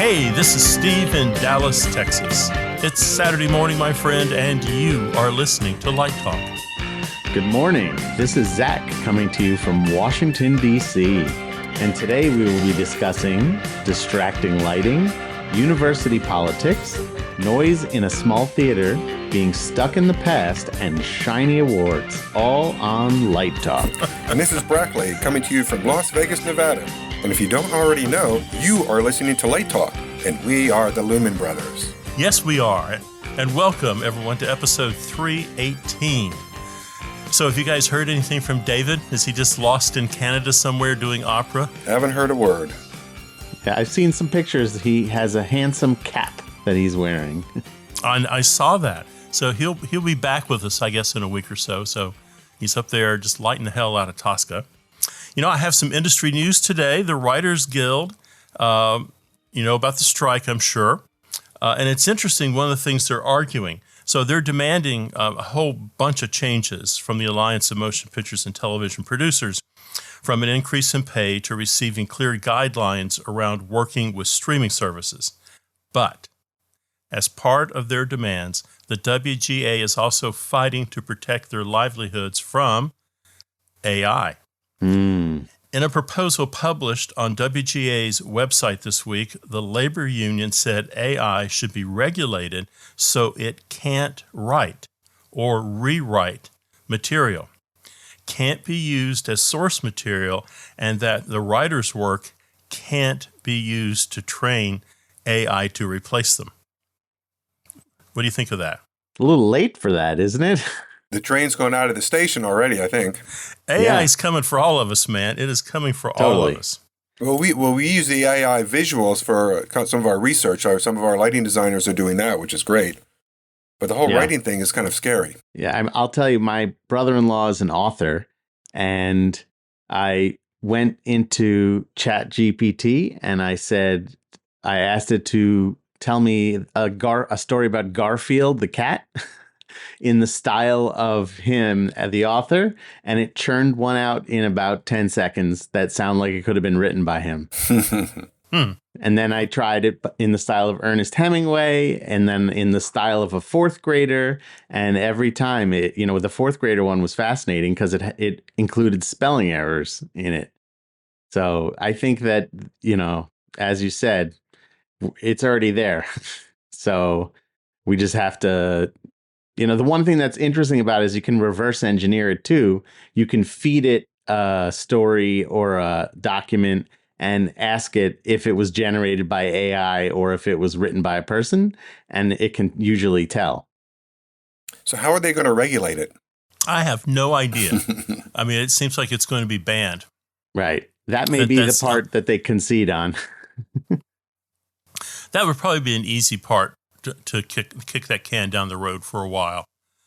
Hey, this is Steve in Dallas, Texas. It's Saturday morning, my friend, and you are listening to Light Talk. Good morning. This is Zach coming to you from Washington, D.C. And today we will be discussing distracting lighting, university politics, noise in a small theater, being stuck in the past, and shiny awards, all on Light Talk. And this is Brackley coming to you from Las Vegas, Nevada. And if you don't already know, you are listening to Light Talk, and we are the Lumen Brothers. Yes, we are. And welcome, everyone, to episode 318. So have you guys heard anything from David? Is he just lost in Canada somewhere doing opera? Haven't heard a word. Yeah, I've seen some pictures. He has a handsome cap that he's wearing. I saw that. So he'll be back with us, I guess, in a week or so. So he's up there just lighting the hell out of Tosca. You know, I have some industry news today. The Writers Guild, about the strike, I'm sure. And it's interesting, one of the things they're arguing. So they're demanding a whole bunch of changes from the Alliance of Motion Pictures and Television Producers, from an increase in pay to receiving clear guidelines around working with streaming services. But as part of their demands, the WGA is also fighting to protect their livelihoods from AI. In a proposal published on WGA's website this week, the labor union said AI should be regulated so it can't write or rewrite material, can't be used as source material, and that the writer's work can't be used to train AI to replace them. What do you think of that? A little late for that, isn't it? The train's going out of the station already, I think. AI is coming for all of us, man. It is coming for all of us. Well, we use the AI visuals for some of our research. Some of our lighting designers are doing that, which is great. But the whole writing thing is kind of scary. Yeah, I'll tell you, my brother-in-law is an author, and I went into ChatGPT and I asked it to tell me a story about Garfield the cat in the style of him, the author, and it churned one out in about 10 seconds that sounded like it could have been written by him. And then I tried it in the style of Ernest Hemingway, and then in the style of a fourth grader, and every time the fourth grader one was fascinating because it included spelling errors in it. So I think that, as you said, it's already there. So we just have to, the one thing that's interesting about it is you can reverse engineer it too. You can feed it a story or a document and ask it if it was generated by AI or if it was written by a person, and it can usually tell. So how are they going to regulate it? I have no idea. I mean, it seems like it's going to be banned. Right. That may be the part that they concede on. That would probably be an easy part to kick that can down the road for a while.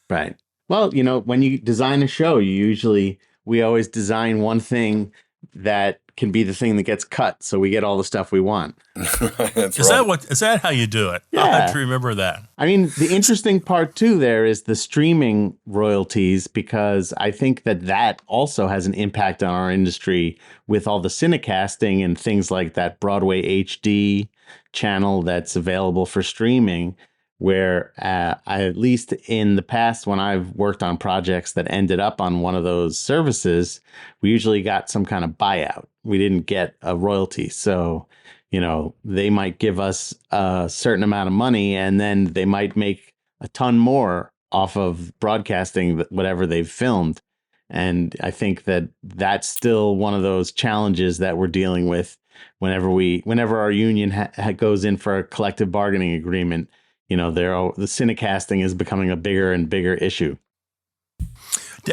Right. Well, when you design a show, we always design one thing that can be the thing that gets cut, so we get all the stuff we want. Is that how you do it? Yeah. I'll have to remember that. I mean, the interesting part too there is the streaming royalties, because I think that also has an impact on our industry with all the cinecasting and things like that Broadway HD channel that's available for streaming, where at least in the past, when I've worked on projects that ended up on one of those services, we usually got some kind of buyout. We didn't get a royalty. So, they might give us a certain amount of money, and then they might make a ton more off of broadcasting whatever they've filmed. And I think that that's still one of those challenges that we're dealing with whenever our union goes in for a collective bargaining agreement. The cinecasting is becoming a bigger and bigger issue.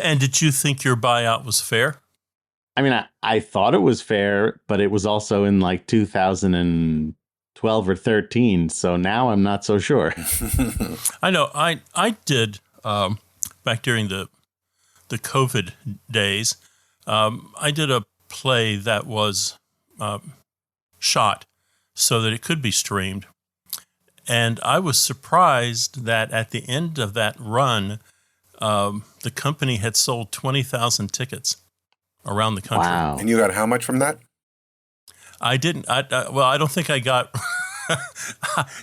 And did you think your buyout was fair? I mean, I thought it was fair, but it was also in like 2012 or 13. So now I'm not so sure. I know. I did back during the COVID days. I did a play that was shot so that it could be streamed. And I was surprised that at the end of that run, the company had sold 20,000 tickets around the country. Wow. And you got how much from that? I didn't. I don't think I got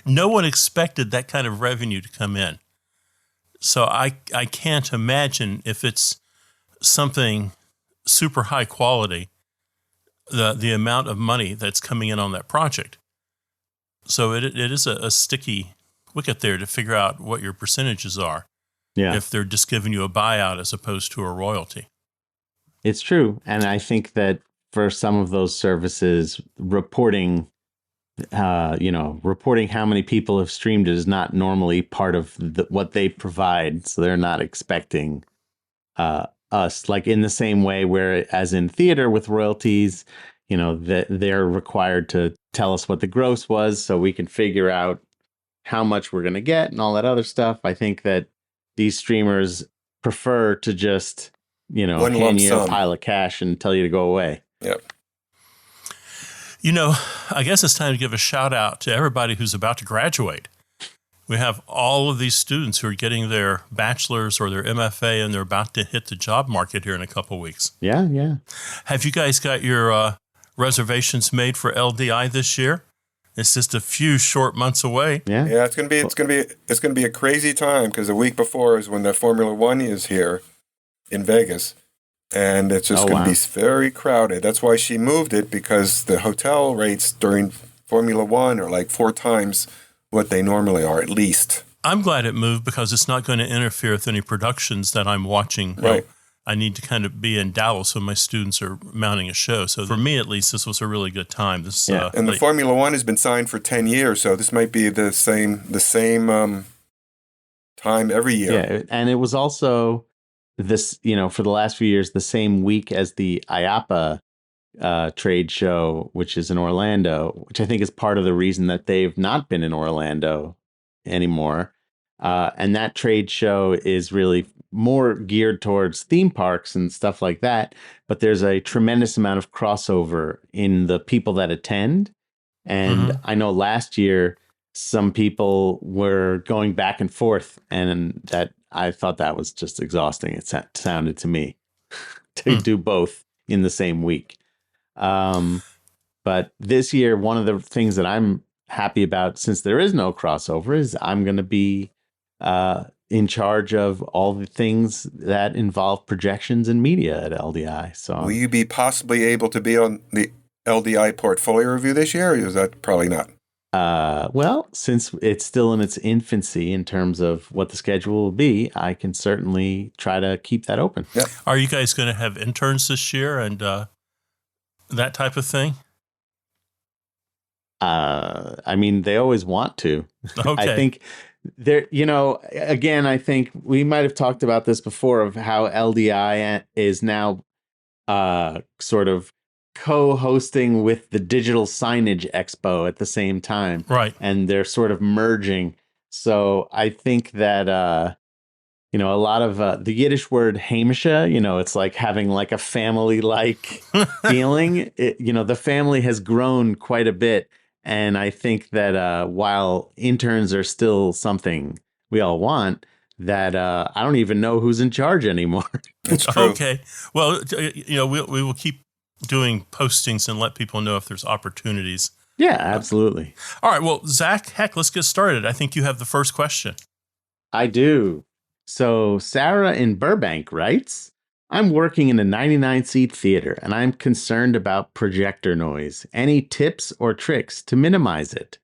No one expected that kind of revenue to come in. So I can't imagine if it's something super high quality, the amount of money that's coming in on that project. So it is a sticky wicket there to figure out what your percentages are. Yeah. If they're just giving you a buyout as opposed to a royalty. It's true. And I think that for some of those services, reporting how many people have streamed it is not normally part of what they provide. So they're not expecting us, like in the same way where, as in theater with royalties, that they're required to tell us what the gross was so we can figure out how much we're going to get and all that other stuff. I think that these streamers prefer to just, One hand lump you sum. a pile of cash and tell you to go away. Yep. I guess it's time to give a shout out to everybody who's about to graduate. We have all of these students who are getting their bachelor's or their MFA, and they're about to hit the job market here in a couple of weeks. Yeah, yeah. Have you guys got your reservations made for LDI this year? It's just a few short months away. Yeah. Yeah, it's gonna be a crazy time because the week before is when the Formula One is here in Vegas, and it's just going to be very crowded. That's why she moved it, because the hotel rates during Formula One are like 4 times what they normally are, at least. I'm glad it moved because it's not going to interfere with any productions that I'm watching. Right. I need to kind of be in Dallas when my students are mounting a show. So for me, at least, this was a really good time. And the Formula One has been signed for 10 years, so this might be the same time every year. Yeah, and it was also this, for the last few years, the same week as the IAAPA trade show, which is in Orlando, which I think is part of the reason that they've not been in Orlando anymore. And that trade show is really more geared towards theme parks and stuff like that. But there's a tremendous amount of crossover in the people that attend. And I know last year, some people were going back and forth, and that I thought that was just exhausting. It sounded to me to do both in the same week. But this year, one of the things that I'm happy about, since there is no crossover, is I'm going to be in charge of all the things that involve projections and media at LDI. So, will you be possibly able to be on the LDI portfolio review this year, or is that probably not? Well, since it's still in its infancy in terms of what the schedule will be, I can certainly try to keep that open. Yep. Are you guys going to have interns this year and that type of thing? I mean, they always want to. Okay. I think there, again, I think we might have talked about this before, of how LDI is now sort of co-hosting with the Digital Signage Expo at the same time. Right. And they're sort of merging. So I think that, a lot of the Yiddish word heimische, it's like having like a family-like feeling. The family has grown quite a bit. And I think that while interns are still something we all want, that I don't even know who's in charge anymore. That's true. Okay. Well, we will keep doing postings and let people know if there's opportunities. Yeah, absolutely. All right. Well, Zach, heck, let's get started. I think you have the first question. I do. So Sarah in Burbank writes, I'm working in a 99-seat theater, and I'm concerned about projector noise. Any tips or tricks to minimize it?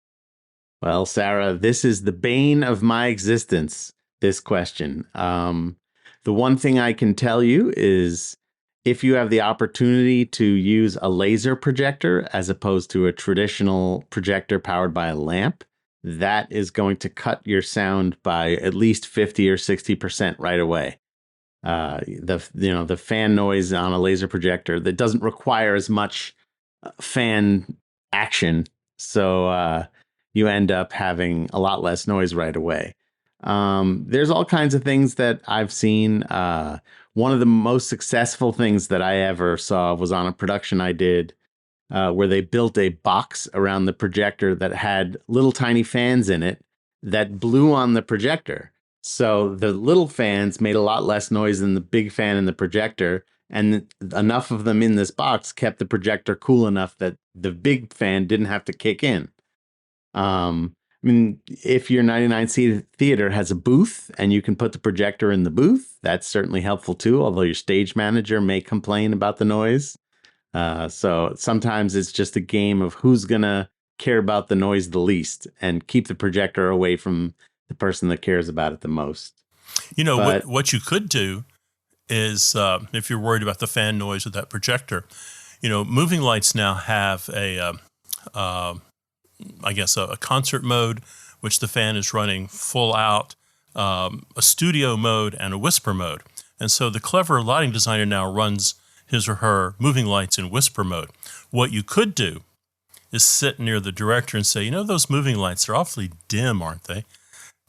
Well, Sarah, this is the bane of my existence, this question. The one thing I can tell you is, if you have the opportunity to use a laser projector as opposed to a traditional projector powered by a lamp, that is going to cut your sound by at least 50 or 60% right away. The fan noise on a laser projector that doesn't require as much fan action, so you end up having a lot less noise right away. There's all kinds of things that I've seen. One of the most successful things that I ever saw was on a production I did where they built a box around the projector that had little tiny fans in it that blew on the projector. So the little fans made a lot less noise than the big fan in the projector, and enough of them in this box kept the projector cool enough that the big fan didn't have to kick in. I mean, if your 99-seat theater has a booth and you can put the projector in the booth, that's certainly helpful too, although your stage manager may complain about the noise. So sometimes it's just a game of who's going to care about the noise the least and keep the projector away from the person that cares about it the most. You know, what you could do is, if you're worried about the fan noise of that projector, you know, moving lights now have a concert mode, which the fan is running full out, a studio mode, and a whisper mode. And so the clever lighting designer now runs his or her moving lights in whisper mode. What you could do is sit near the director and say, you know, those moving lights are awfully dim, aren't they?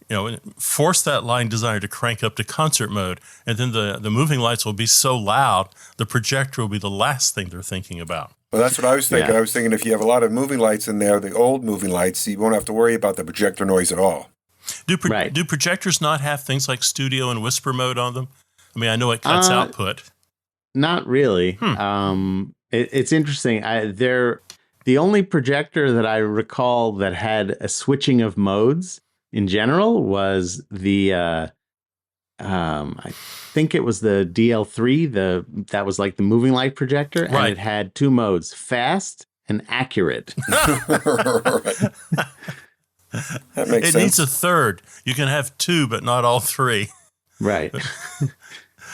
You know, and force that lighting designer to crank up to concert mode, and then the moving lights will be so loud, the projector will be the last thing they're thinking about. Well, that's what I was thinking. Yeah. I was thinking if you have a lot of moving lights in there, the old moving lights, you won't have to worry about the projector noise at all. Do projectors not have things like studio and whisper mode on them? I mean, I know it cuts output. Not really. It's interesting. The only projector that I recall that had a switching of modes in general was the I think it was the DL3, that was like the moving light projector, and it had two modes, fast and accurate. That makes sense. It needs a third. You can have two, but not all three. Right.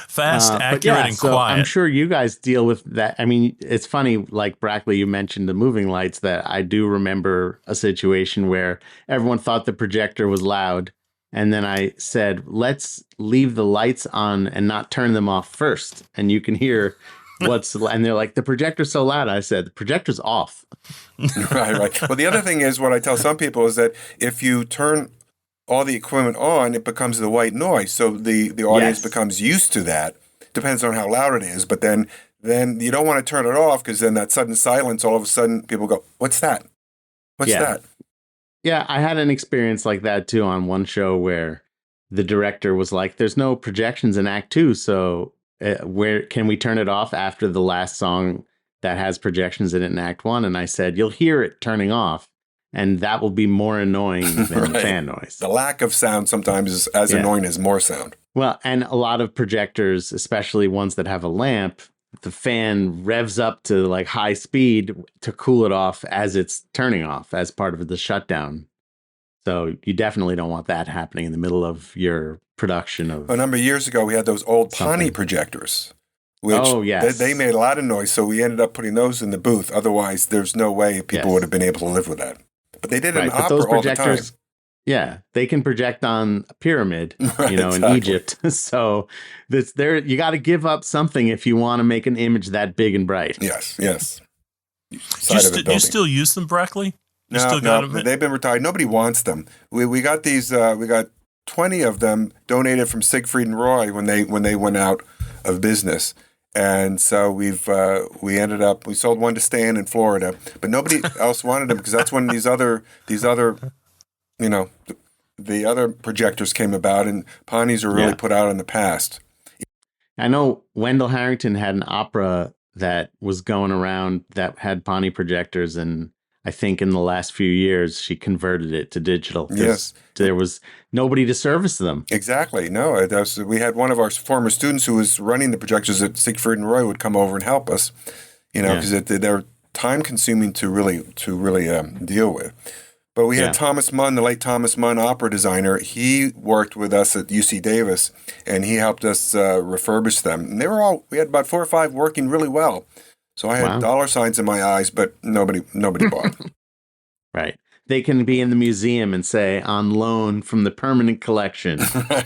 Fast, accurate, and quiet. I'm sure you guys deal with that. I mean, it's funny, like Brackley, you mentioned the moving lights, that I do remember a situation where everyone thought the projector was loud. And then I said, let's leave the lights on and not turn them off first. And you can hear and they're like, the projector's so loud. I said, the projector's off. Right. Well, the other thing is, what I tell some people is that if you turn all the equipment on, it becomes the white noise. So the audience becomes used to that. Depends on how loud it is. But then you don't want to turn it off, because then that sudden silence, all of a sudden people go, what's that? What's that? Yeah, I had an experience like that too on one show where the director was like, there's no projections in Act 2, so where can we turn it off after the last song that has projections in it in Act 1? And I said, you'll hear it turning off, and that will be more annoying than the fan noise. The lack of sound sometimes is as annoying as more sound. Well, and a lot of projectors, especially ones that have a lamp, the fan revs up to like high speed to cool it off as it's turning off as part of the shutdown. So you definitely don't want that happening in the middle of your production of. A number of years ago, we had those old Pani projectors, which they made a lot of noise. So we ended up putting those in the booth. Otherwise, there's no way people would have been able to live with that. But they did an opera all the time. Yeah, they can project on a pyramid, in Egypt. So you got to give up something if you want to make an image that big and bright. Yes. Do you still use them, Brackley? No, they've been retired. Nobody wants them. We got these. We got 20 of them donated from Siegfried and Roy when they went out of business. And so we sold one to Stan in Florida, but nobody else wanted them, because that's when these other the other projectors came about, and Panis were really put out in the past. I know Wendell Harrington had an opera that was going around that had Pani projectors, and I think in the last few years she converted it to digital. Yes. There was nobody to service them. Exactly. No, we had one of our former students who was running the projectors at Siegfried and Roy would come over and help us, because they're time consuming to really deal with. But we had Thomas Munn, the late Thomas Munn, opera designer. He worked with us at UC Davis, and he helped us refurbish them. And we had about 4 or 5 working really well. So I had dollar signs in my eyes, but nobody bought. Right. They can be in the museum and say, on loan from the permanent collection.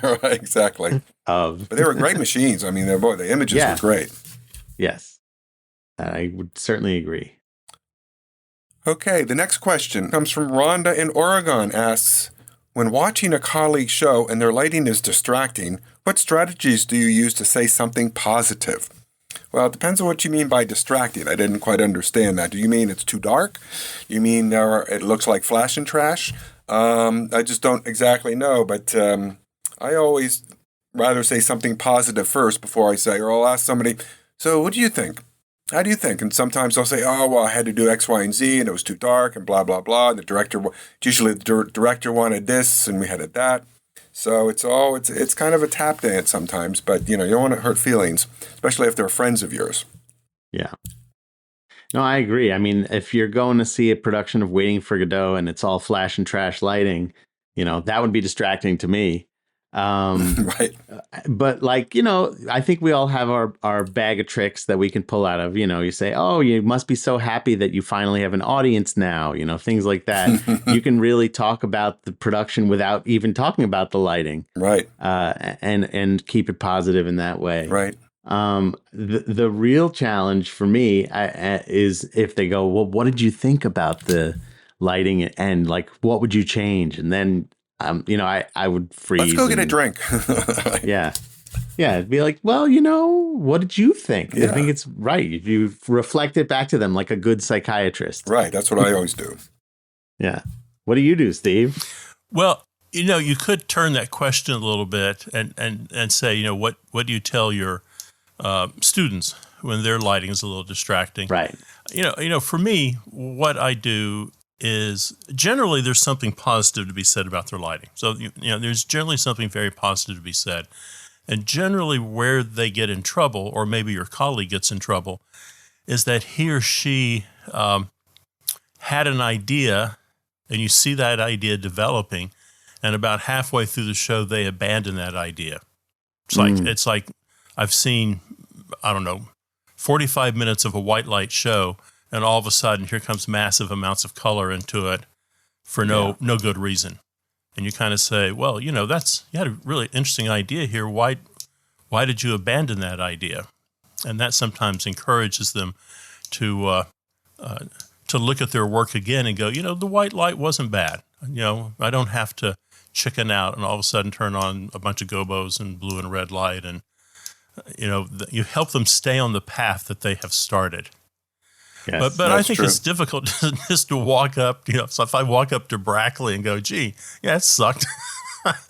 Right, exactly. But they were great machines. I mean, the images were great. Yes. I would certainly agree. Okay, the next question comes from Rhonda in Oregon. Asks, when watching a colleague show and their lighting is distracting, what strategies do you use to say something positive? Well, it depends on what you mean by distracting. I didn't quite understand that. Do you mean it's too dark? You mean it looks like flash and trash? I just don't exactly know, but I always rather say something positive first before I say, or I'll ask somebody, so what do you think? How do you think? And sometimes they'll say, oh, well, I had to do X, Y, and Z, and it was too dark, and blah, blah, blah. And the director, usually the director wanted this, and we had it that. So it's kind of a tap dance sometimes, but, you don't want to hurt feelings, especially if they're friends of yours. Yeah. No, I agree. I mean, if you're going to see a production of Waiting for Godot and it's all flash and trash lighting, that would be distracting to me. Right. But I think we all have our bag of tricks that we can pull out of. You say, oh, you must be so happy that you finally have an audience now. Things like that. You can really talk about the production without even talking about the lighting. Right. And keep it positive in that way. Right. The real challenge for me is if they go, well, what did you think about the lighting and what would you change? And then, I would freeze. Let's go get a drink. Yeah. Yeah. It'd be like, well, what did you think? Yeah. I think it's right. If you reflect it back to them like a good psychiatrist. Right. That's what I always do. Yeah. What do you do, Steve? Well, you could turn that question a little bit and say, what do you tell your students when their lighting is a little distracting? Right. For me, what I do is generally there's something positive to be said about their lighting. So, there's generally something very positive to be said. And generally where they get in trouble, or maybe your colleague gets in trouble, is that he or she had an idea and you see that idea developing, and about halfway through the show, they abandon that idea. It's like I've seen, 45 minutes of a white light show, and all of a sudden here comes massive amounts of color into it for no good reason. And you kind of say, well, you had a really interesting idea here. Why did you abandon that idea? And that sometimes encourages them to look at their work again and go, the white light wasn't bad. I don't have to chicken out and all of a sudden turn on a bunch of gobos and blue and red light. And, you help them stay on the path that they have started. Yes, but I think true. it's difficult just to walk up, so if I walk up to Brackley and go, gee, yeah, it sucked.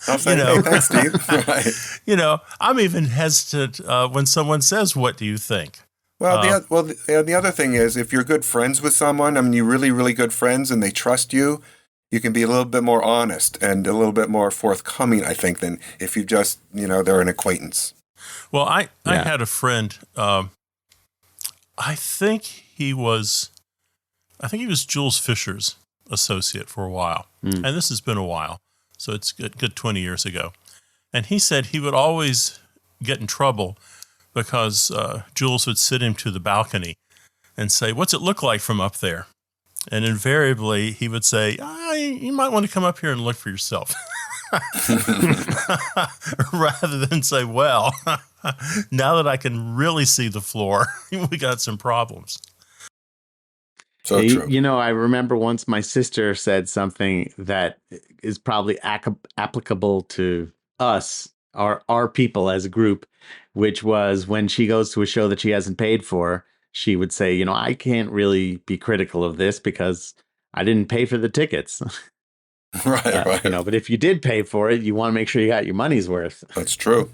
I'll say, hey, thanks, Steve. Right. I'm even hesitant when someone says, what do you think? Well, the other thing is, if you're good friends with someone, you're really, really good friends and they trust you, you can be a little bit more honest and a little bit more forthcoming, I think, than if you just, they're an acquaintance. Well, I had a friend, I think he was Jules Fisher's associate for a while. And this has been a while. So it's good 20 years ago. And he said he would always get in trouble because Jules would sit him to the balcony and say, what's it look like from up there? And invariably he would say, you might want to come up here and look for yourself. Rather than say, well, now that I can really see the floor, we got some problems. So true. I remember once my sister said something that is probably applicable to us, our people as a group, which was when she goes to a show that she hasn't paid for, she would say, I can't really be critical of this because I didn't pay for the tickets. Right. But if you did pay for it, you want to make sure you got your money's worth. That's true.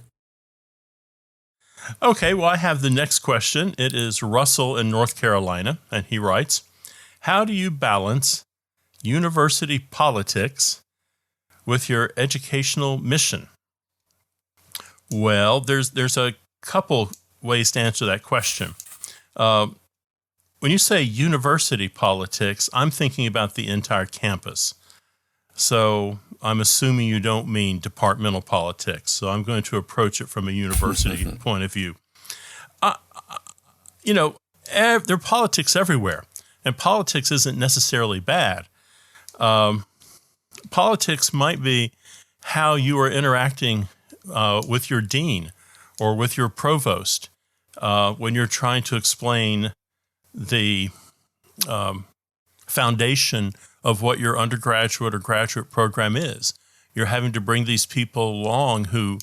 Okay, well, I have the next question. It is Russell in North Carolina, and he writes, how do you balance university politics with your educational mission? Well, there's a couple ways to answer that question. When you say university politics, I'm thinking about the entire campus. So I'm assuming you don't mean departmental politics. So I'm going to approach it from a university point of view. There are politics everywhere, and politics isn't necessarily bad. Politics might be how you are interacting with your dean or with your provost when you're trying to explain the foundation of what your undergraduate or graduate program is. You're having to bring these people along who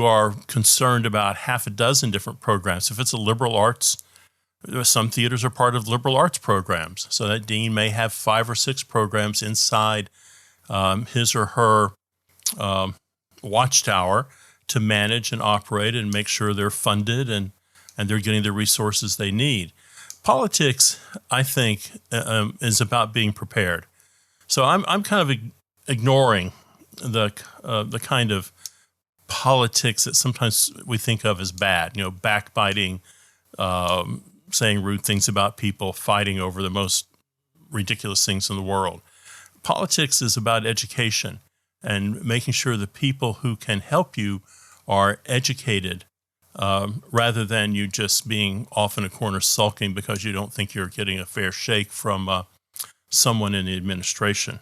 are concerned about half a dozen different programs. If it's a liberal arts, some theaters are part of liberal arts programs. So that dean may have 5 or 6 programs inside his or her watchtower to manage and operate and make sure they're funded and and they're getting the resources they need. Politics, I think, is about being prepared. So I'm kind of ignoring the kind of politics that sometimes we think of as bad. Backbiting, saying rude things about people, fighting over the most ridiculous things in the world. Politics is about education and making sure the people who can help you are educated, rather than you just being off in a corner sulking because you don't think you're getting a fair shake from someone in the administration.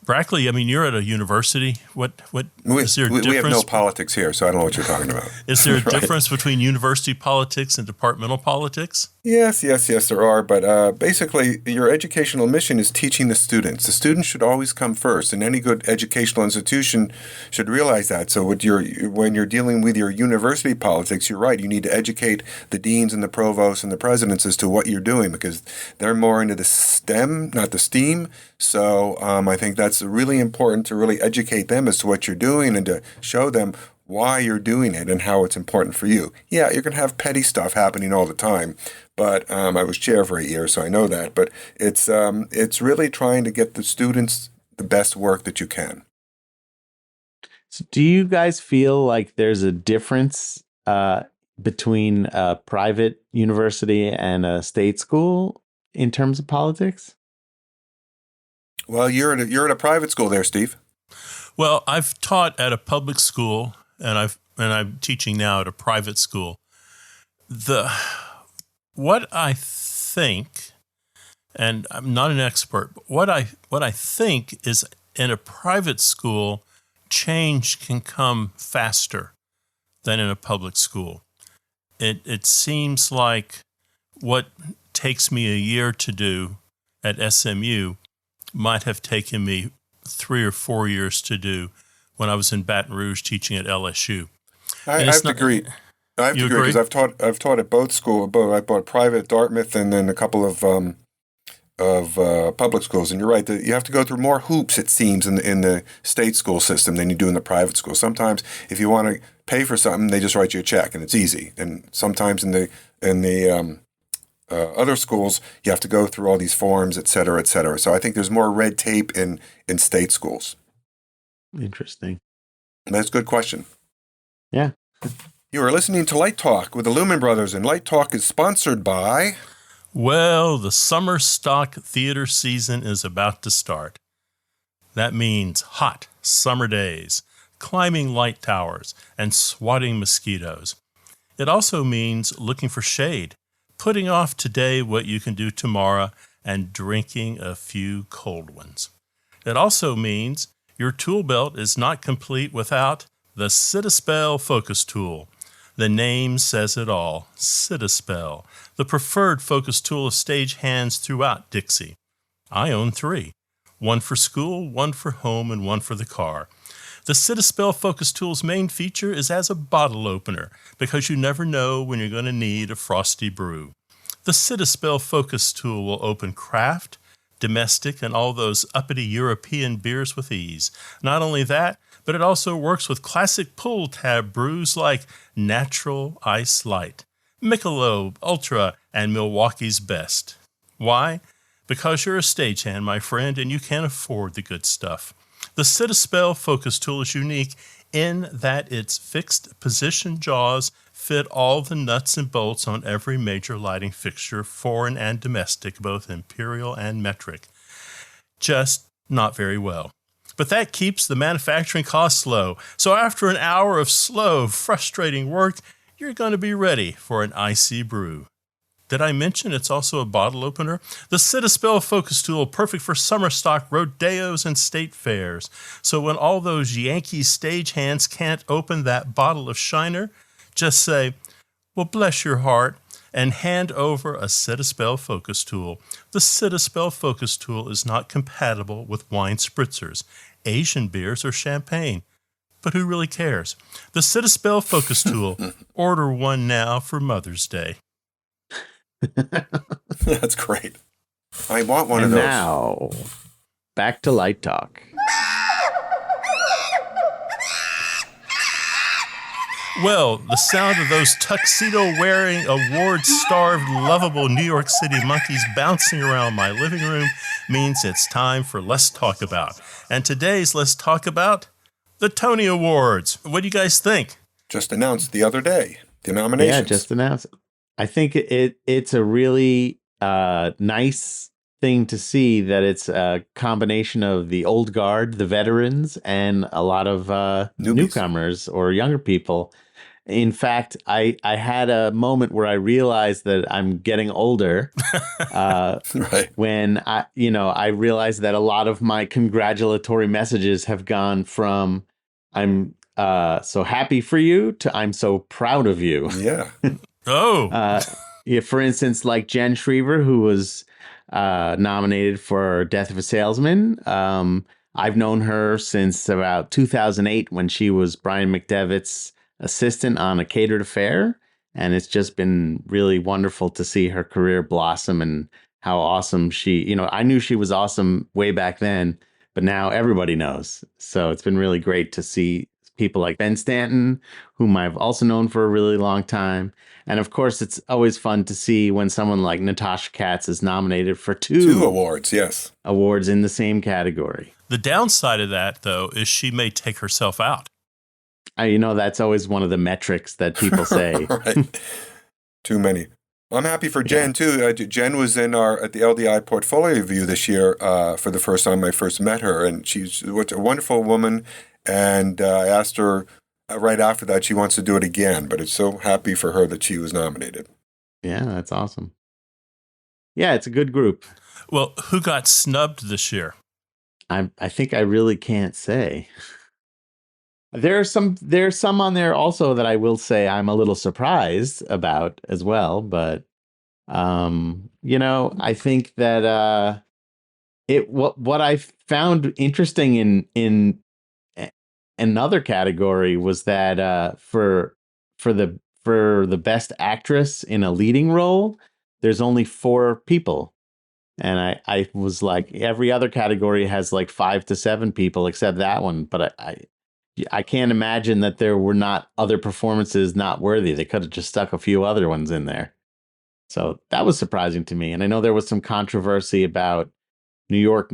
Brackley, I mean, you're at a university. Is there a difference? We have no politics here, so I don't know what you're talking about. Is there a difference between university politics and departmental politics? Yes, there are. But basically, your educational mission is teaching the students. The students should always come first, and any good educational institution should realize that. So when you're dealing with your university politics, you're right. You need to educate the deans and the provosts and the presidents as to what you're doing, because they're more into the STEM, not the STEAM. So I think that's really important to really educate them as to what you're doing and to show them why you're doing it and how it's important for you. Yeah, you're going to have petty stuff happening all the time, but I was chair for 8 years, so I know that. But it's really trying to get the students the best work that you can. So do you guys feel like there's a difference between a private university and a state school in terms of politics? Well, you're at a private school there, Steve. Well, I've taught at a public school, and I'm teaching now at a private school. What I think, and I'm not an expert, but what I think is in a private school, change can come faster than in a public school. It seems like what takes me a year to do at SMU might have taken me 3 or 4 years to do when I was in Baton Rouge teaching at LSU. I have to agree because I've taught at both schools. I taught private at Dartmouth and then a couple of public schools. And you're right, you have to go through more hoops, it seems, in the state school system than you do in the private school. Sometimes if you want to pay for something, they just write you a check and it's easy. And sometimes in the other schools, you have to go through all these forms, et cetera, et cetera. So I think there's more red tape in state schools. Interesting. That's a good question. Yeah. You are listening to Light Talk with the Lumen Brothers, and Light Talk is sponsored by... Well, the summer stock theater season is about to start. That means hot summer days, climbing light towers, and swatting mosquitoes. It also means looking for shade, putting off today what you can do tomorrow, and drinking a few cold ones. It also means your tool belt is not complete without the Citispell Focus Tool. The name says it all, Citispell, the preferred focus tool of stagehands throughout Dixie. I own 3, one for school, one for home, and one for the car. The Citispell Focus Tool's main feature is as a bottle opener, because you never know when you're going to need a frosty brew. The Citispell Focus Tool will open craft, domestic, and all those uppity European beers with ease. Not only that, but it also works with classic pull tab brews like Natural Ice Light, Michelob Ultra, and Milwaukee's Best. Why? Because you're a stagehand, my friend, and you can't afford the good stuff. The Citispell Focus Tool is unique in that its fixed position jaws fit all the nuts and bolts on every major lighting fixture, foreign and domestic, both imperial and metric. Just not very well. But that keeps the manufacturing costs low. So after an hour of slow, frustrating work, you're going to be ready for an icy brew. Did I mention it's also a bottle opener? The Citispell Focus Tool, perfect for summer stock rodeos and state fairs. So when all those Yankee stagehands can't open that bottle of Shiner, just say, well, bless your heart, and hand over a Citispell Focus Tool. The Citispell Focus Tool is not compatible with wine spritzers, Asian beers, or champagne. But who really cares? The Citispell Focus Tool. Order one now for Mother's Day. That's great. I want one of those. Now, back to Light Talk. Well, the sound of those tuxedo-wearing, award-starved, lovable New York City monkeys bouncing around my living room means it's time for Let's Talk About. And today's Let's Talk About, the Tony Awards. What do you guys think? Just announced the other day, the nominations. Yeah, just announced. I think it's a really nice thing to see that it's a combination of the old guard, the veterans, and a lot of newcomers or younger people. In fact, I had a moment where I realized that I'm getting older. Right. When I realized that a lot of my congratulatory messages have gone from "I'm so happy for you" to "I'm so proud of you." Yeah. Oh. Yeah. For instance, like Jen Shriver, who was nominated for Death of a Salesman. I've known her since about 2008 when she was Brian McDevitt's assistant on A Catered Affair. And it's just been really wonderful to see her career blossom and how awesome I knew she was awesome way back then, but now everybody knows. So it's been really great to see people like Ben Stanton, whom I've also known for a really long time. And of course, it's always fun to see when someone like Natasha Katz is nominated for two awards, yes. Awards in the same category. The downside of that, though, is she may take herself out. That's always one of the metrics that people say. Right. Too many. I'm happy for Jen, too. Jen was at the LDI portfolio review this year for the first time I first met her. And she's a wonderful woman. And I asked her right after that she wants to do it again. But it's so happy for her that she was nominated. Yeah, that's awesome. Yeah, it's a good group. Well, who got snubbed this year? I think I really can't say. There's some on there also that I will say I'm a little surprised about as well, but I think that what I found interesting in another category was that for the best actress in a leading role, there's only 4 people. And I was like, every other category has like 5 to 7 people except that one, but I can't imagine that there were not other performances not worthy. They could have just stuck a few other ones in there. So that was surprising to me. And I know there was some controversy about New York,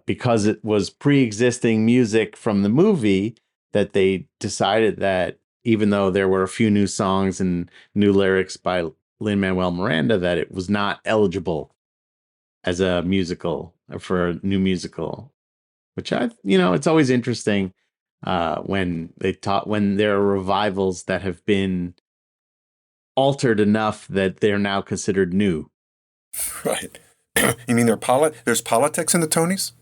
because it was pre-existing music from the movie, that they decided that even though there were a few new songs and new lyrics by Lin-Manuel Miranda, that it was not eligible as a musical for a new musical. Which it's always interesting when there are revivals that have been altered enough that they're now considered new. Right. You mean there's politics in the Tonys?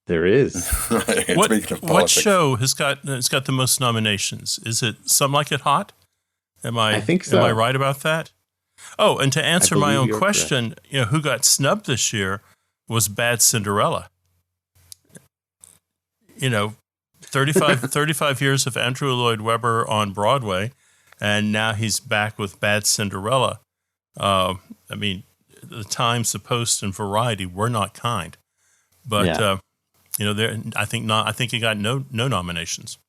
There is. Right. What show has got the most nominations? Is it Some Like It Hot? I think so. Am I right about that? Oh, and to answer my own question, who got snubbed this year was Bad Cinderella. 35 years of Andrew Lloyd Webber on Broadway, and now he's back with Bad Cinderella. The Times, the Post, and Variety were not kind, but I think he got no nominations.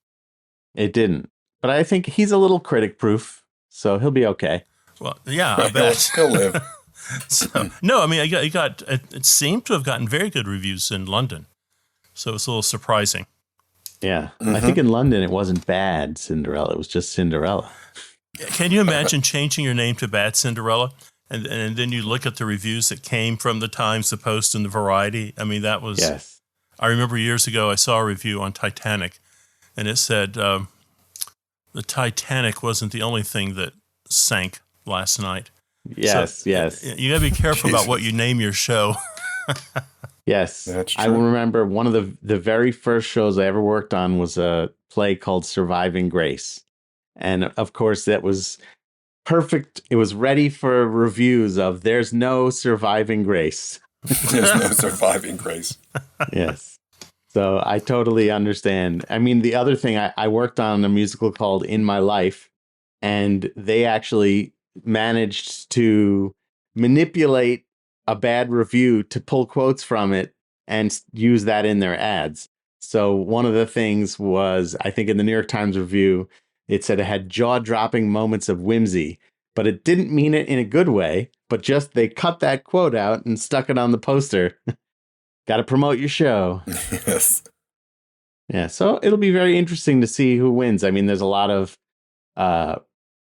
It didn't, but I think he's a little critic-proof, so he'll be okay. Well, yeah, I bet he'll live. It seemed to have gotten very good reviews in London. So it's a little surprising. Yeah. Mm-hmm. I think in London it wasn't Bad Cinderella. It was just Cinderella. Can you imagine changing your name to Bad Cinderella? And then you look at the reviews that came from the Times, the Post, and the Variety. That was... Yes. I remember years ago I saw a review on Titanic, and it said the Titanic wasn't the only thing that sank last night. Yes, so, yes. You got to be careful about what you name your show. Yes, that's true. I remember one of the very first shows I ever worked on was a play called Surviving Grace. And of course, that was perfect. It was ready for reviews of There's No Surviving Grace. There's no surviving grace. Yes. So I totally understand. The other thing, I worked on a musical called In My Life, and they actually managed to manipulate a bad review to pull quotes from it and use that in their ads. So one of the things was, I think in the New York Times review, It said it had jaw-dropping moments of whimsy, but it didn't mean it in a good way, but just they cut that quote out and stuck it on the poster. Got to promote your show. Yes. Yeah, so it'll be very interesting to see who wins. I mean, there's a lot of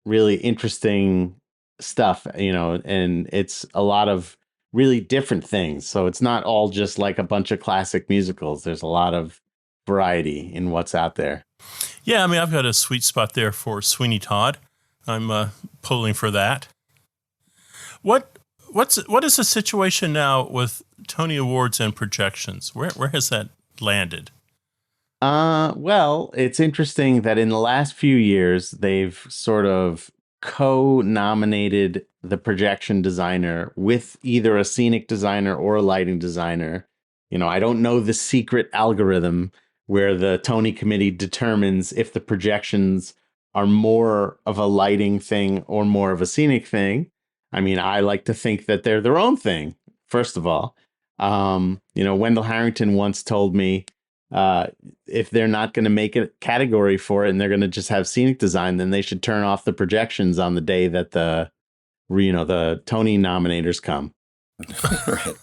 really interesting stuff, and it's a lot of really different things. So it's not all just like a bunch of classic musicals. There's a lot of variety in what's out there. Yeah, I mean, I've got a sweet spot there for Sweeney Todd. I'm pulling for that. What is the situation now with Tony Awards and projections? Where has that landed? Well, it's interesting that in the last few years, they've sort of co-nominated the projection designer with either a scenic designer or a lighting designer. I don't know the secret algorithm where the Tony committee determines if the projections are more of a lighting thing or more of a scenic thing. I mean, I like to think that they're their own thing, first of all. Wendell Harrington once told me, if they're not going to make a category for it and they're going to just have scenic design, then they should turn off the projections on the day that the Tony nominators come. Right.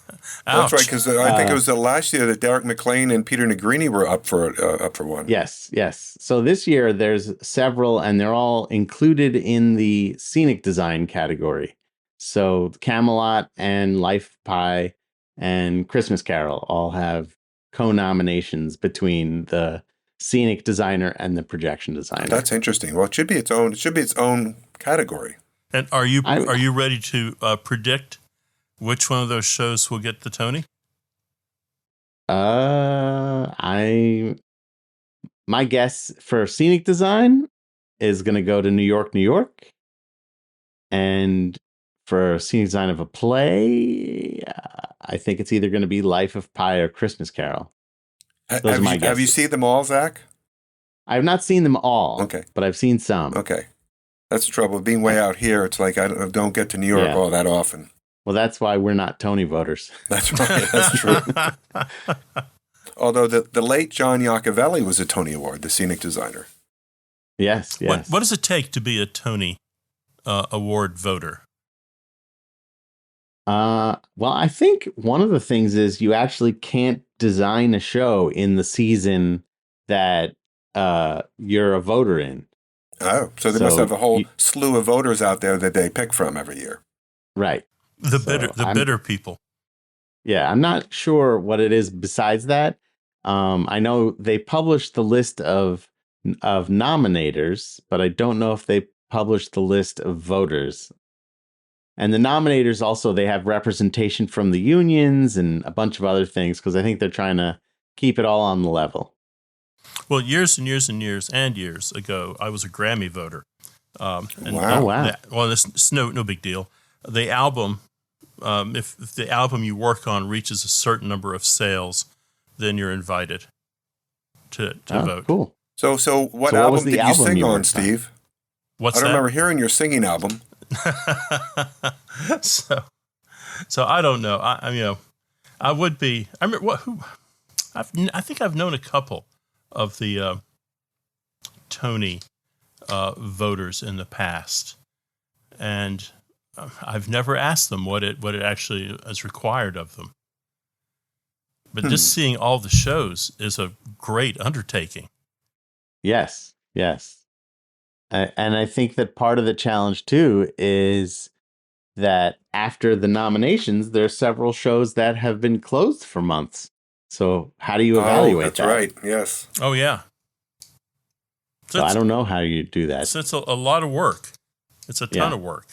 That's right, because I think it was the last year that Derek McLean and Peter Negrini were up for one. Yes. So this year there's several, and they're all included in the scenic design category. So Camelot and Life Pi and Christmas Carol all have co-nominations between the scenic designer and the projection designer. That's interesting. Well, it should be its own. It should be its own category. And are you ready to predict which one of those shows will get the Tony? My guess for scenic design is going to go to New York, New York, and for scenic design of a play, I think it's either going to be Life of Pi or Christmas Carol. Those are my guesses. Have you seen them all, Zach? I have not seen them all. Okay, but I've seen some. Okay, that's the trouble. Being way out here, it's like I don't get to New York all that often. Well, that's why we're not Tony voters. That's right. That's true. Although the late John Iacovelli was a Tony Award, the scenic designer. Yes. What does it take to be a Tony Award voter? Well, I think one of the things is you actually can't design a show in the season that you're a voter in. Oh, so they must have a whole slew of voters out there that they pick from every year. Right. The bitter people. Yeah, I'm not sure what it is besides that. I know they published the list of nominators, but I don't know if they published the list of voters. And the nominators also, they have representation from the unions and a bunch of other things, because I think they're trying to keep it all on the level. Well, years and years and years and years ago, I was a Grammy voter. Wow. Well, it's no big deal. The album, if the album you work on reaches a certain number of sales, then you're invited to vote. Cool. So what album did you sing on, Steve? I don't remember hearing your singing album. So I don't know. I would be. I remember I think I've known a couple of the Tony voters in the past, and I've never asked them what it actually is required of them. But just seeing all the shows is a great undertaking. Yes. And I think that part of the challenge, too, is that after the nominations, there are several shows that have been closed for months. So how do you evaluate that? That's right, yes. Oh, yeah. So I don't know how you do that. So it's a lot of work. It's a ton of work.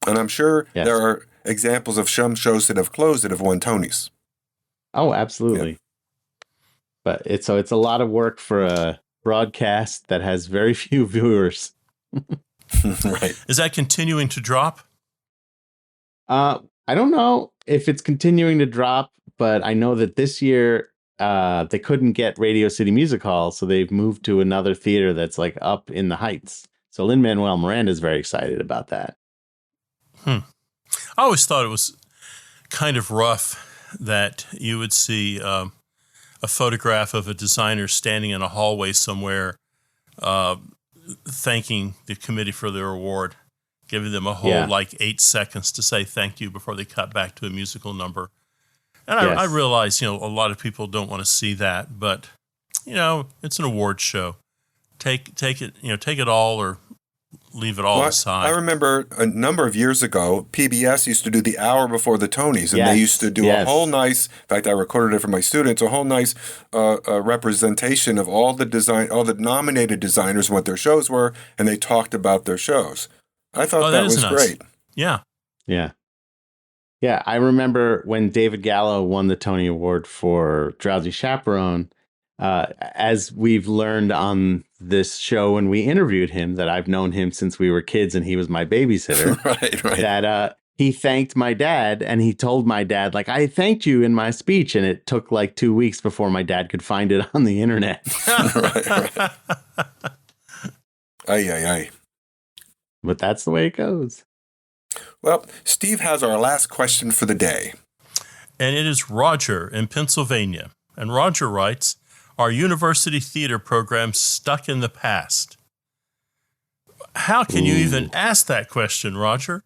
And I'm sure there are examples of some shows that have closed that have won Tonys. Oh, absolutely. Yeah. But it's a lot of work for a broadcast that has very few viewers. Right. Is that continuing to drop? I don't know if it's continuing to drop, but I know that this year they couldn't get Radio City Music Hall, so they've moved to another theater that's like up in the Heights. So Lin-Manuel Miranda is very excited about that. I always thought it was kind of rough that you would see a photograph of a designer standing in a hallway somewhere thanking the committee for their award, giving them a whole 8 seconds to say thank you before they cut back to a musical number. And I realize, a lot of people don't want to see that, but, it's an award show. Take it, take it all or leave it all aside. I remember a number of years ago, PBS used to do the hour before the Tonys, and they used to do a whole nice, in fact, I recorded it for my students, a whole nice representation of all the nominated designers, what their shows were, and they talked about their shows. I thought that was nice. Great. Yeah. Yeah. Yeah, I remember when David Gallo won the Tony Award for Drowsy Chaperone, as we've learned on this show when we interviewed him, that I've known him since we were kids and he was my babysitter. Right. That he thanked my dad, and he told my dad, I thanked you in my speech, and it took 2 weeks before my dad could find it on the internet. Right. Aye. But that's the way it goes. Well, Steve has our last question for the day. And it is Roger in Pennsylvania. And Roger writes, are university theater programs stuck in the past? How can you even ask that question, Roger?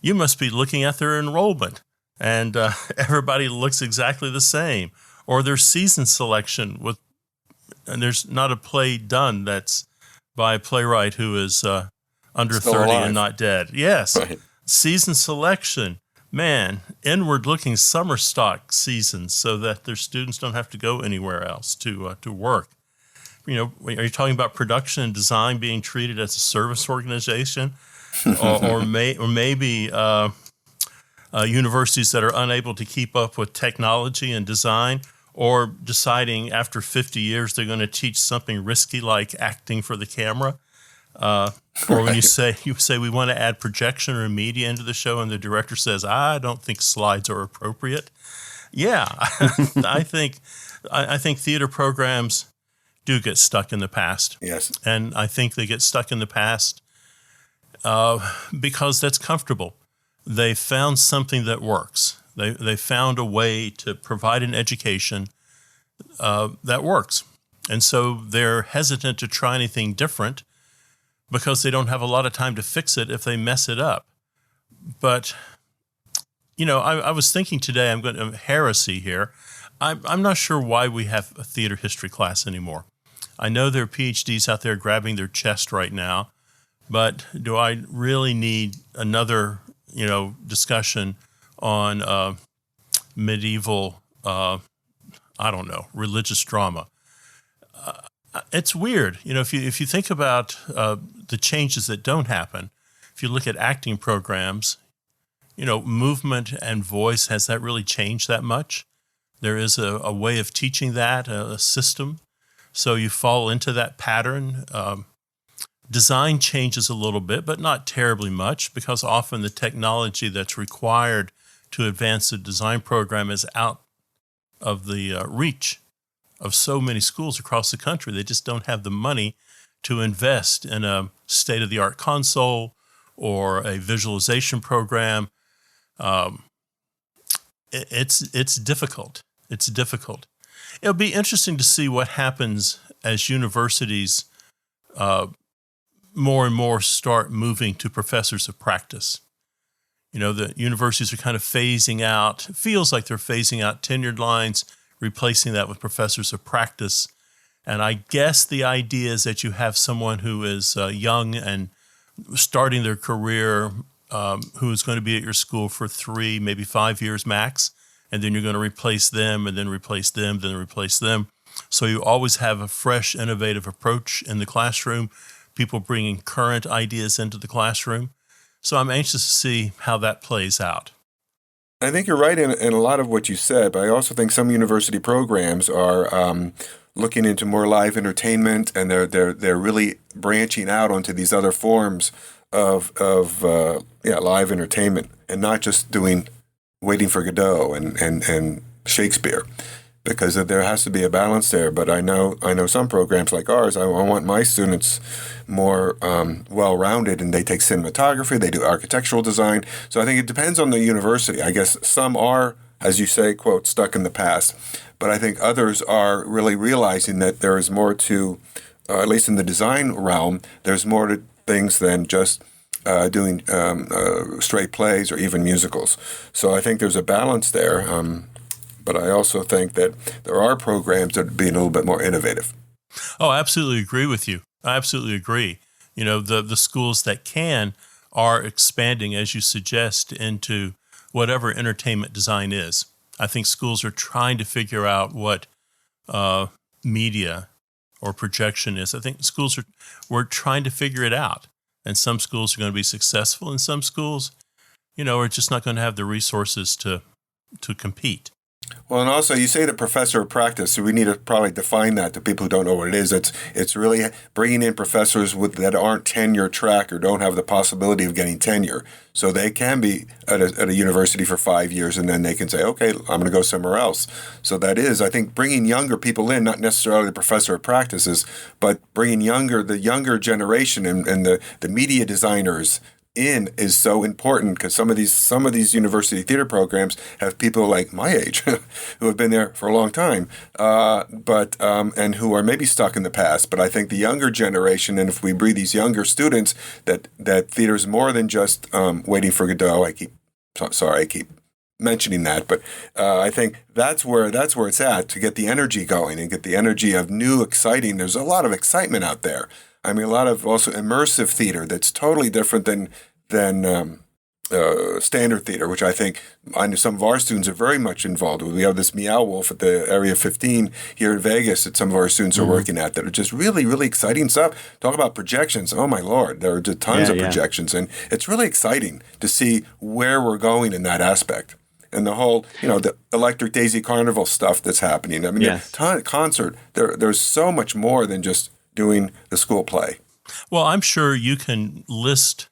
You must be looking at their enrollment, and everybody looks exactly the same. Or their season selection, and there's not a play done that's by a playwright who is under Still 30 alive. and not dead. Yes. Right. Season selection. Man, inward-looking summer stock seasons so that their students don't have to go anywhere else to work. Are you talking about production and design being treated as a service organization, or maybe universities that are unable to keep up with technology and design, or deciding after 50 years they're going to teach something risky like acting for the camera? Or when you say we want to add projection or media into the show, and the director says, I don't think slides are appropriate. Yeah, I think theater programs do get stuck in the past. Yes, and I think they get stuck in the past because that's comfortable. They found something that works. They found a way to provide an education that works, and so they're hesitant to try anything different, because they don't have a lot of time to fix it if they mess it up. But, I was thinking today, I'm going to heresy here. I'm not sure why we have a theater history class anymore. I know there are PhDs out there grabbing their chest right now, but do I really need another, discussion on medieval, religious drama? It's weird. If you think about the changes that don't happen, if you look at acting programs, movement and voice, has that really changed that much? There is a way of teaching that, a system. So you fall into that pattern. Design changes a little bit, but not terribly much, because often the technology that's required to advance the design program is out of the reach of so many schools across the country. They just don't have the money to invest in a state-of-the-art console or a visualization program. It's difficult. It's difficult. It'll be interesting to see what happens as universities more and more start moving to professors of practice. The universities are kind of phasing out, it feels like they're phasing out tenured lines, replacing that with professors of practice. And I guess the idea is that you have someone who is young and starting their career, who is going to be at your school for 3, maybe 5 years max, and then you're going to replace them, and then replace them, then replace them. So you always have a fresh, innovative approach in the classroom, people bringing current ideas into the classroom. So I'm anxious to see how that plays out. I think you're right in a lot of what you said, but I also think some university programs are looking into more live entertainment, and they're really branching out onto these other forms of live entertainment, and not just waiting for Godot and Shakespeare, because there has to be a balance there. But I know some programs like ours, I want my students more well-rounded, and they take cinematography, they do architectural design. So I think it depends on the university. I guess some are, as you say, quote, stuck in the past. But I think others are really realizing that there is more to at least in the design realm, there's more to things than just doing straight plays or even musicals. So I think there's a balance there. But I also think that there are programs that are being a little bit more innovative. Oh, I absolutely agree with you. I absolutely agree. The schools that can are expanding, as you suggest, into whatever entertainment design is. I think schools are trying to figure out what media or projection is. I think we're trying to figure it out. And some schools are going to be successful, and some schools, are just not going to have the resources to compete. Well, and also you say the professor of practice, so we need to probably define that to people who don't know what it is. It's really bringing in professors that aren't tenure track or don't have the possibility of getting tenure. So they can be at a university for 5 years, and then they can say, okay, I'm going to go somewhere else. So that is, I think, bringing younger people in, not necessarily the professor of practices, but bringing the younger generation and the media designers in is so important, because some of these university theater programs have people like my age who have been there for a long time, but who are maybe stuck in the past. But I think the younger generation, and if we breed these younger students, that theater's more than just waiting for Godot. I keep mentioning that, but I think that's where it's at, to get the energy going and get the energy of new, exciting. There's a lot of excitement out there. I mean, a lot of also immersive theater that's totally different than standard theater, which I think I know some of our students are very much involved with. We have this Meow Wolf at the Area 15 here in Vegas that some of our students are working at, that are just really, really exciting stuff. Talk about projections. Oh, my Lord. There are just tons of projections. And it's really exciting to see where we're going in that aspect. And the whole, the Electric Daisy Carnival stuff that's happening. I mean, concert, there's so much more than just doing the school play. Well, I'm sure you can list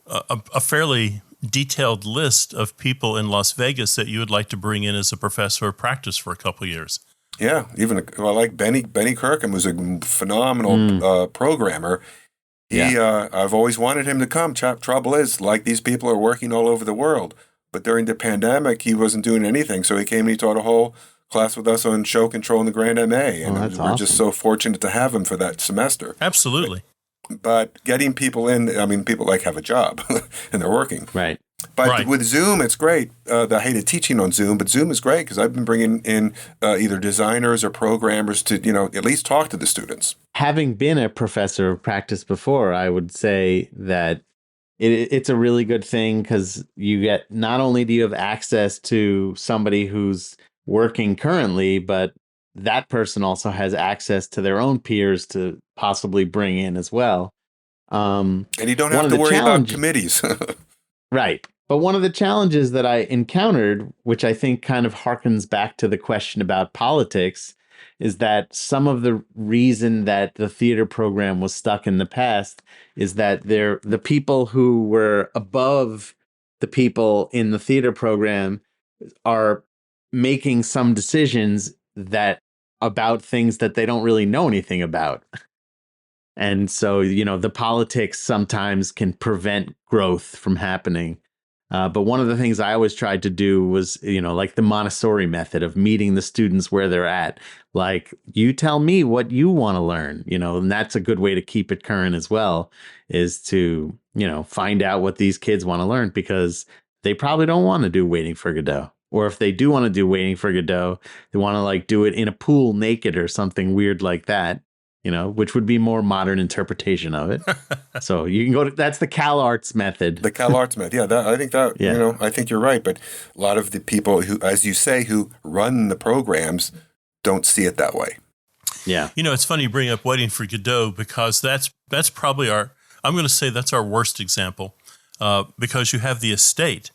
a fairly detailed list of people in Las Vegas that you would like to bring in as a professor of practice for a couple of years. Yeah, I like Benny Kirkham, who's a phenomenal programmer. I've always wanted him to come. Trouble is, like, these people are working all over the world. But during the pandemic, he wasn't doing anything, so he came and he taught a whole class with us on show control in the Grand MA, and we're just so fortunate to have him for that semester. Absolutely. But getting people in, I mean, people have a job and they're working. Right. But with Zoom, it's great. I hated teaching on Zoom, but Zoom is great because I've been bringing in either designers or programmers to, at least talk to the students. Having been a professor of practice before, I would say that it's a really good thing, because you get, not only do you have access to somebody who's working currently, but that person also has access to their own peers to possibly bring in as well. And you don't have to worry about committees. Right. But one of the challenges that I encountered, which I think kind of harkens back to the question about politics, is that some of the reason that the theater program was stuck in the past is that the people who were above the people in the theater program are making some decisions about things that they don't really know anything about. And so, the politics sometimes can prevent growth from happening. But one of the things I always tried to do was, like the Montessori method of meeting the students where they're at. Like, you tell me what you want to learn, and that's a good way to keep it current as well, is to, find out what these kids want to learn, because they probably don't want to do Waiting for Godot. Or if they do want to do Waiting for Godot, they want to do it in a pool naked or something weird like that, which would be more modern interpretation of it. So you can go to, that's the CalArts method. The CalArts method. Yeah, I think that, I think you're right. But a lot of the people who, as you say, who run the programs don't see it that way. Yeah. It's funny you bring up Waiting for Godot, because that's probably I'm going to say that's our worst example, because you have the estate.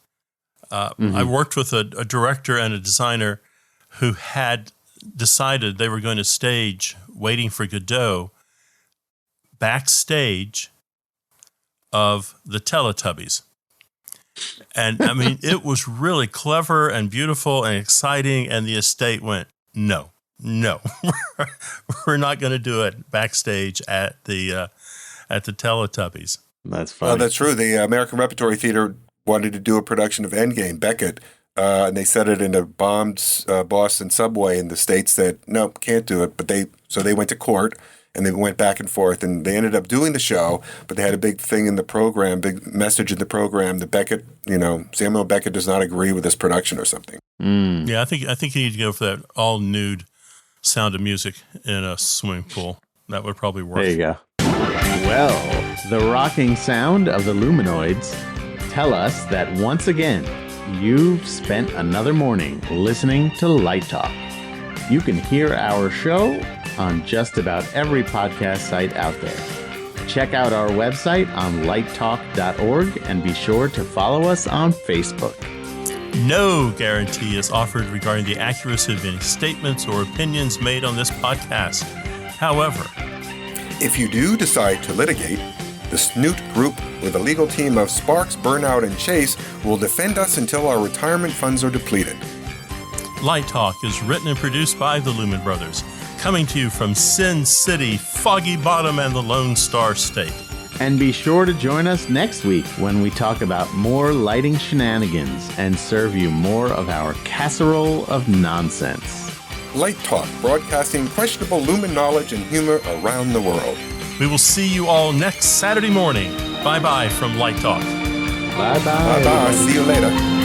I worked with a director and a designer who had decided they were going to stage Waiting for Godot backstage of the Teletubbies. And I mean, it was really clever and beautiful and exciting. And the estate went, no, we're not going to do it backstage at the Teletubbies. That's funny. That's true. The American Repertory Theater wanted to do a production of Endgame, Beckett, and they set it in a bombed Boston subway, and the state said, no, can't do it. But they went to court, and they went back and forth, and they ended up doing the show, but they had a big thing in the program, big message in the program that Beckett, Samuel Beckett does not agree with this production or something. Yeah, I think you need to go for that all nude Sound of Music in a swimming pool. That would probably work. There you go. Well, the rocking sound of the Luminoids tell us that once again, you've spent another morning listening to Light Talk. You can hear our show on just about every podcast site out there. Check out our website on lighttalk.org and be sure to follow us on Facebook. No guarantee is offered regarding the accuracy of any statements or opinions made on this podcast. However, if you do decide to litigate, the Snoot Group, with a legal team of Sparks, Burnout, and Chase, will defend us until our retirement funds are depleted. Light Talk is written and produced by the Lumen Brothers, coming to you from Sin City, Foggy Bottom, and the Lone Star State. And be sure to join us next week when we talk about more lighting shenanigans and serve you more of our casserole of nonsense. Light Talk, broadcasting questionable Lumen knowledge and humor around the world. We will see you all next Saturday morning. Bye-bye from Light Talk. Bye-bye. Bye-bye. See you later.